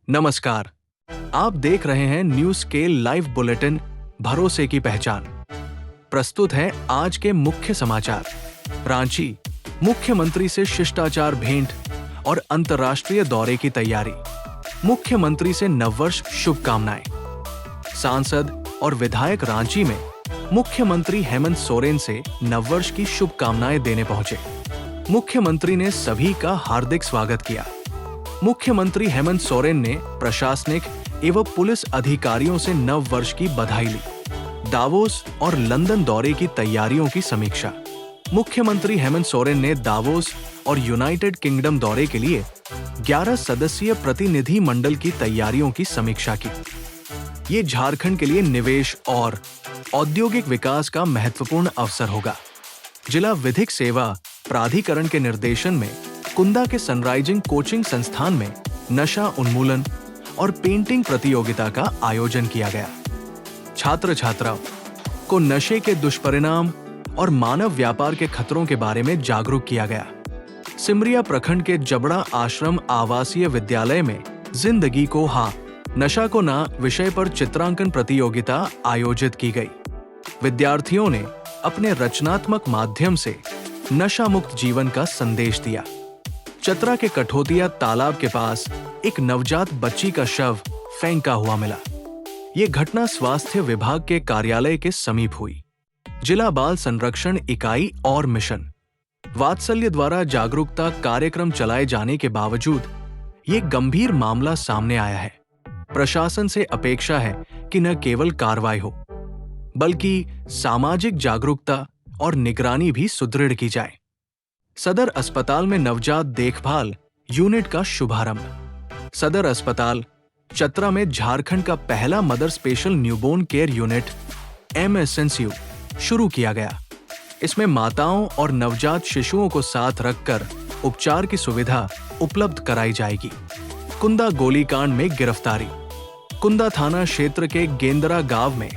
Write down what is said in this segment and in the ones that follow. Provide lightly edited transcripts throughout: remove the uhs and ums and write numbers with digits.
नमस्कार। आप देख रहे हैं न्यूज स्केल लाइव बुलेटिन, भरोसे की पहचान। प्रस्तुत है आज के मुख्य समाचार। रांची, मुख्यमंत्री से शिष्टाचार भेंट और अंतर्राष्ट्रीय दौरे की तैयारी। मुख्यमंत्री से नववर्ष शुभकामनाएं। सांसद और विधायक रांची में मुख्यमंत्री हेमंत सोरेन से नववर्ष की शुभकामनाएं देने पहुंचे। मुख्यमंत्री ने सभी का हार्दिक स्वागत किया। मुख्यमंत्री हेमंत सोरेन ने प्रशासनिक एवं पुलिस अधिकारियों से नव वर्ष की बधाई ली। दावोस और लंदन दौरे की तैयारियों की समीक्षा। मुख्यमंत्री हेमंत सोरेन ने दावोस और यूनाइटेड किंगडम दौरे के लिए 11 सदस्यीय प्रतिनिधि मंडल की तैयारियों की समीक्षा की। ये झारखंड के लिए निवेश और औद्योगिक विकास का महत्वपूर्ण अवसर होगा। जिला विधिक सेवा प्राधिकरण के निर्देशन में कुंदा के सनराइजिंग कोचिंग संस्थान में नशा उन्मूलन और पेंटिंग प्रतियोगिता का आयोजन किया गया। छात्र छात्राओं को नशे के दुष्परिणाम और मानव व्यापार के खतरों के बारे में जागरूक किया गया। सिमरिया प्रखंड के जबड़ा आश्रम आवासीय विद्यालय में जिंदगी को हाँ, नशा को ना विषय पर चित्रांकन प्रतियोगिता आयोजित की गई। विद्यार्थियों ने अपने रचनात्मक माध्यम से नशा मुक्त जीवन का संदेश दिया। चतरा के कठोतिया तालाब के पास एक नवजात बच्ची का शव फेंका हुआ मिला। ये घटना स्वास्थ्य विभाग के कार्यालय के समीप हुई। जिला बाल संरक्षण इकाई और मिशन वात्सल्य द्वारा जागरूकता कार्यक्रम चलाए जाने के बावजूद ये गंभीर मामला सामने आया है। प्रशासन से अपेक्षा है कि न केवल कार्रवाई हो, बल्कि सामाजिक जागरूकता और निगरानी भी सुदृढ़ की जाए। सदर अस्पताल में नवजात देखभाल यूनिट का शुभारंभ। सदर अस्पताल चतरा में झारखंड का पहला mother special newborn care unit MSNCU शुरू किया गया। इसमें माताओं और नवजात शिशुओं को साथ रखकर उपचार की सुविधा उपलब्ध कराई जाएगी। कुंदा गोलीकांड में गिरफ्तारी। कुंदा थाना क्षेत्र के गेंदरा गांव में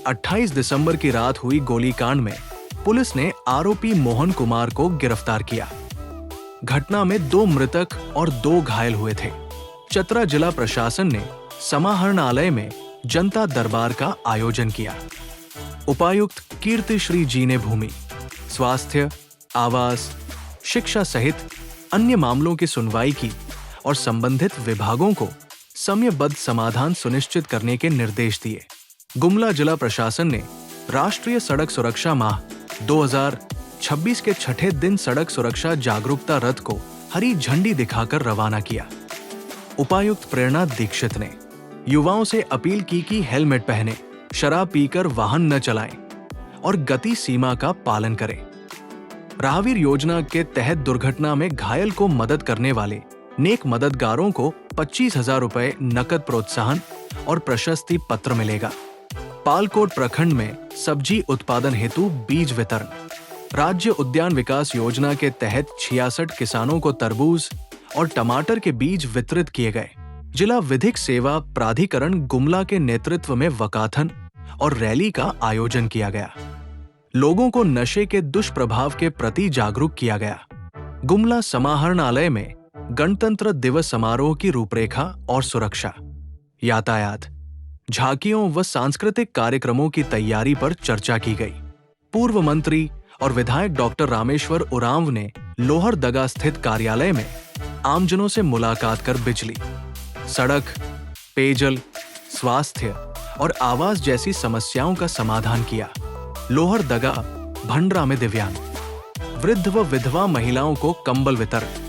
28 दिसंबर की रात हुई गोलीकांड में पुलिस ने आरोपी मोहन कुमार को गिरफ्तार किया। घटना में 2 मृतक और 2 घायल हुए थे। चतरा जिला प्रशासन ने समाहरणालय में जनता दरबार का आयोजन किया। उपायुक्त कीर्तिश्री जी ने भूमि, स्वास्थ्य, आवास, शिक्षा सहित अन्य मामलों की सुनवाई की और संबंधित विभागों को समयबद्ध समाधान सुनिश्चित करने के निर्देश दिए। गुमला जिला प्रशासन ने राष्ट्रीय सड़क सुरक्षा माह 2026 के छठे दिन सड़क सुरक्षा जागरूकता रथ को हरी झंडी दिखाकर रवाना किया। उपायुक्त प्रेरणा दीक्षित ने युवाओं से अपील की कि हेलमेट पहने, शराब पीकर वाहन न चलाएं और गति सीमा का पालन करें। राहवीर योजना के तहत दुर्घटना में घायल को मदद करने वाले नेक मददगारों को 25,000 रुपए नकद प्रोत्साहन और प्रशस्ति पत्र मिलेगा। पालकोट प्रखंड में सब्जी उत्पादन हेतु बीज वितरण। राज्य उद्यान विकास योजना के तहत 66 किसानों को तरबूज और टमाटर के बीज वितरित किए गए। जिला विधिक सेवा प्राधिकरण गुमला के नेतृत्व में वकाथन और रैली का आयोजन किया गया। लोगों को नशे के दुष्प्रभाव के प्रति जागरूक किया गया। गुमला समाहरणालय में गणतंत्र दिवस समारोह की रूपरेखा और सुरक्षा, यातायात, झांकियों व सांस्कृतिक कार्यक्रमों की तैयारी पर चर्चा की गई। पूर्व मंत्री और विधायक डॉक्टर रामेश्वर उरांव ने लोहरदगा स्थित कार्यालय में आमजनों से मुलाकात कर बिजली, सड़क, पेयजल, स्वास्थ्य और आवास जैसी समस्याओं का समाधान किया। लोहरदगा भंडरा में दिव्यांग, वृद्ध व विधवा महिलाओं को कंबल वितरण।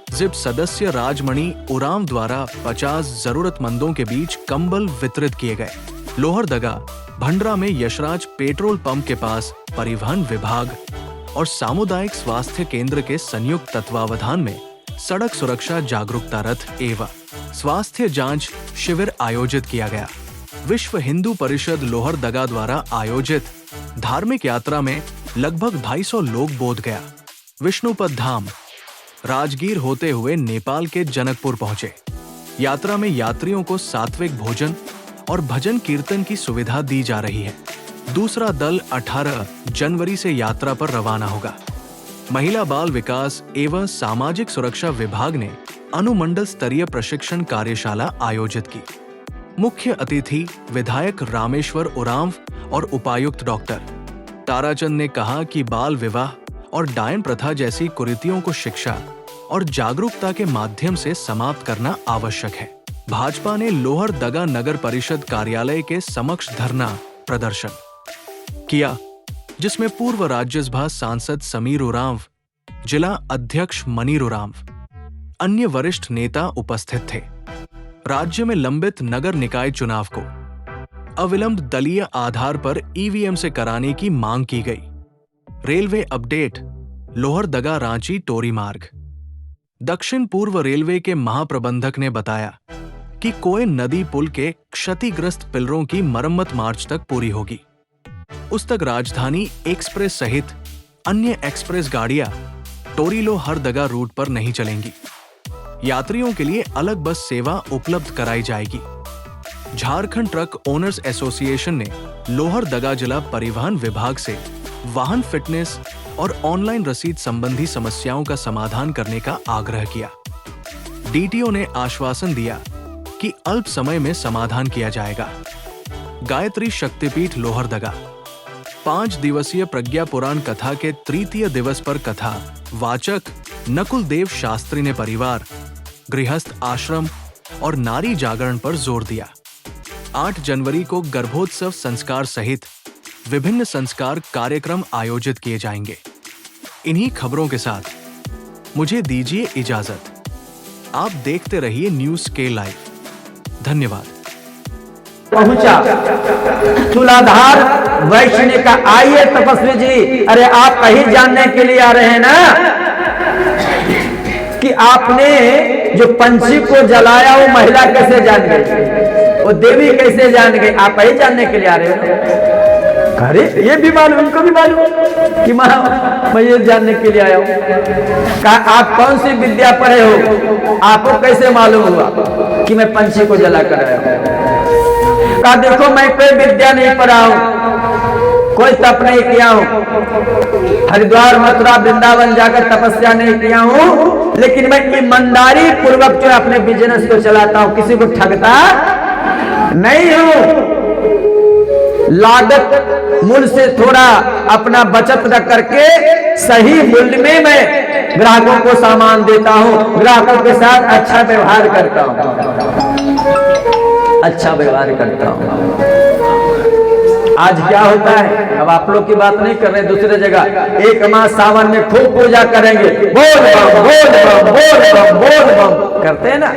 जिप सदस्य राजमणि उरांव द्वारा 50 जरूरतमंदों के बीच कंबल वितरित किए गए। लोहरदगा भंडरा में यशराज पेट्रोल पंप के पास परिवहन विभाग और सामुदायिक स्वास्थ्य केंद्र के संयुक्त तत्वावधान में सड़क सुरक्षा जागरूकता रथ एवं स्वास्थ्य जांच शिविर आयोजित किया गया। विश्व हिंदू परिषद लोहरदगा द्वारा आयोजित धार्मिक यात्रा में लगभग 250 लोग बोध गया। विष्णुपद धाम राजगीर होते हुए नेपाल के जनकपुर पहुंचे। यात्रा में यात्रियों को सात्विक भोजन और भजन कीर्तन की सुविधा दी जा रही है। दूसरा दल 18 जनवरी से यात्रा पर रवाना होगा। महिला बाल विकास एवं सामाजिक सुरक्षा विभाग ने अनुमंडल स्तरीय प्रशिक्षण कार्यशाला आयोजित की। मुख्य अतिथि विधायक रामेश्वर उरांव और उपायुक्त डॉक्टर ताराचंद ने कहा कि बाल विवाह और डायन प्रथा जैसी कुरीतियों को शिक्षा और जागरूकता के माध्यम से समाप्त करना आवश्यक है। भाजपा ने लोहरदगा नगर परिषद कार्यालय के समक्ष धरना प्रदर्शन किया, जिसमें पूर्व राज्यसभा सांसद समीर उरांव, जिला अध्यक्ष मनीर उरांव, अन्य वरिष्ठ नेता उपस्थित थे। राज्य में लंबित नगर निकाय चुनाव को अविलंब दलीय आधार पर ईवीएम से कराने की मांग की गई। रेलवे अपडेट, लोहरदगा रांची टोरी मार्ग। दक्षिण पूर्व रेलवे के महाप्रबंधक ने बताया कि कोय नदी पुल के क्षतिग्रस्त पिलरों की मरम्मत मार्च तक पूरी होगी। उस तक राजधानी एक्सप्रेस सहित अन्य एक्सप्रेस गाड़ियां टोरीलो हरदगा रूट पर नहीं चलेंगी। यात्रियों के लिए अलग बस सेवा उपलब्ध कराई जाएगी। झारखंड ट्रक ओनर्स एसोसिएशन ने लोहरदगा जिला परिवहन विभाग से वाहन फिटनेस और ऑनलाइन रसीद संबंधी समस्याओं का समाधान करने का आग्रह किया। डीटीओ ने आश्वासन दिया कि अल्प समय में समाधान किया जाएगा। गायत्री शक्तिपीठ लोहरदगा 5 दिवसीय प्रज्ञा पुराण कथा के तृतीय दिवस पर कथा वाचक नकुल देव शास्त्री ने परिवार, गृहस्थ आश्रम और नारी जागरण पर जोर दिया। 8 जनवरी को गर्भोत्सव संस्कार सहित विभिन्न संस्कार कार्यक्रम आयोजित किए जाएंगे। इन्हीं खबरों के साथ मुझे दीजिए इजाजत। आप देखते रहिए न्यूज़ के लाइव। धन्यवाद। पहुंचा तुलाधार वैष्णव का, आइए तपस्वी जी, अरे आप कहीं जानने के लिए आ रहे हैं ना कि आपने जो पंछी को जलाया वो महिला कैसे जान गई, वो देवी कैसे जान गई, आप कहीं जानने के लिए आ रहे हो। अरे ये भी मालूम, इनको भी मालूम कि मैं ये जानने के लिए आया हूँ। कहा आप कौन सी विद्या पढ़े हो, आपको कैसे मालूम हुआ कि मैं पंछी को जला कर आया हूँ। कहा देखो मैं कोई विद्या नहीं पढ़ा हूं, कोई तप नहीं किया हूं, हरिद्वार मथुरा वृंदावन जाकर तपस्या नहीं किया हूं, लेकिन मैं ईमानदारी पूर्वक जो अपने बिजनेस को चलाता हूं, किसी को ठगता नहीं हूं। लागत मूल्य से थोड़ा अपना बचत रख करके सही मूल्य में मैं ग्राहकों को सामान देता हूं, ग्राहकों के साथ अच्छा व्यवहार करता हूं, अच्छा व्यवहार करता हूं। आज क्या होता है, अब आप लोग की बात नहीं कर रहे, दूसरे जगह एक माह सावन में खूब पूजा करेंगे, बोल बम बोल बम बोल बम बोल बम करते हैं ना,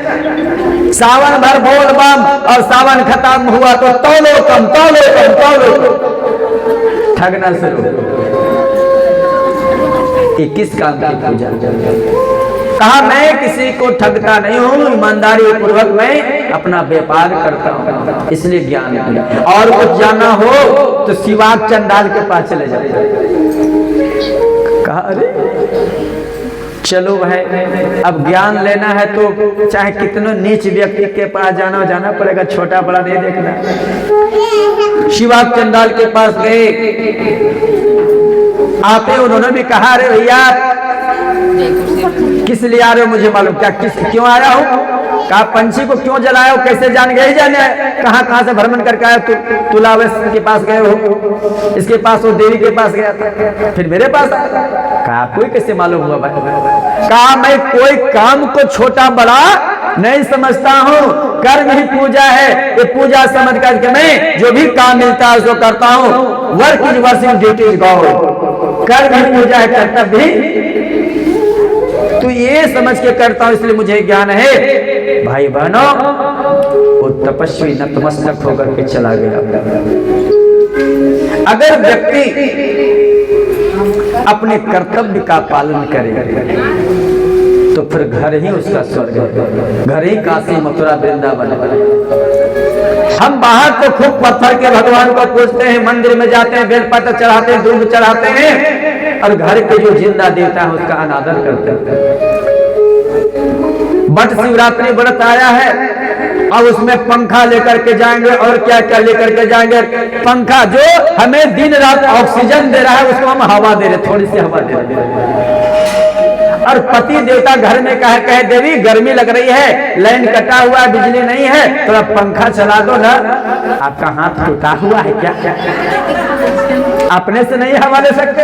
सावन भर बोल बम और सावन खत्म हुआ तो तौलो कम तौलो कम तौलो कम, ठगना शुरू। ये किस काम की पूजा? कहा मैं किसी को ठगता नहीं हूं, ईमानदारी पूर्वक मैं अपना व्यापार करता हूं, इसलिए ज्ञान दिया। और कुछ जानना हो तो शिवाक चंडाल के पास चले जाते। कहा अरे चलो भाई, अब ज्ञान लेना है तो चाहे कितने नीच व्यक्ति के पास जाना पड़ेगा, छोटा बड़ा नहीं देखना। शिवाक चंडाल के पास गए, आते उन्होंने भी कहा अरे भैया किस लिए आ रहे हो, मुझे मालूम, क्या किस क्यों आया हूँ? कहा पंछी को क्यों जलाया हो, कैसे जान गए? जाने कहाँ से भ्रमण करके आया, तुलावेश के पास गए हो, इसके पास हो, देवी के पास गया था, फिर मेरे पास। कहा कोई कैसे मालूम हुआ भाई? कहा मैं कोई काम को छोटा बड़ा नहीं समझता हूँ, कर्म ही पूजा है, ये पूजा समझ करके मैं जो भी काम मिलता है उसको करता हूँ। Work is worship, duty is God. कर्म ही पूजा है, कर्तव्य भी तो ये समझ के करता हूं, इसलिए मुझे ज्ञान है। भाई बहनों, वो तपस्वी नतमस्तक होकर के चला गया। अगर व्यक्ति अपने कर्तव्य का पालन करे तो फिर घर ही उसका स्वर्ग है, घर ही काशी मथुरा वृंदावन। हम बाहर तो खूब पत्थर के भगवान को पूजते हैं, मंदिर में जाते हैं, बेलपत्र चढ़ाते हैं, दूध चढ़ाते हैं, और घर के जो जिंदा देवता है उसका अनादर करते हैं। बट शिवरात्रि व्रत आया है, अब उसमें पंखा लेकर के जाएंगे और क्या क्या लेकर के जाएंगे। पंखा जो हमें दिन रात ऑक्सीजन दे रहा है, उसको हम हवा दे रहे, थोड़ी सी हवा दे रहे, और पति देवता घर में कहे देवी गर्मी लग रही है, लाइन कटा हुआ, बिजली नहीं है, थोड़ा पंखा चला दो ना। आपका हाथ टूटा हुआ है क्या? अपने से नहीं हवा ले सकते?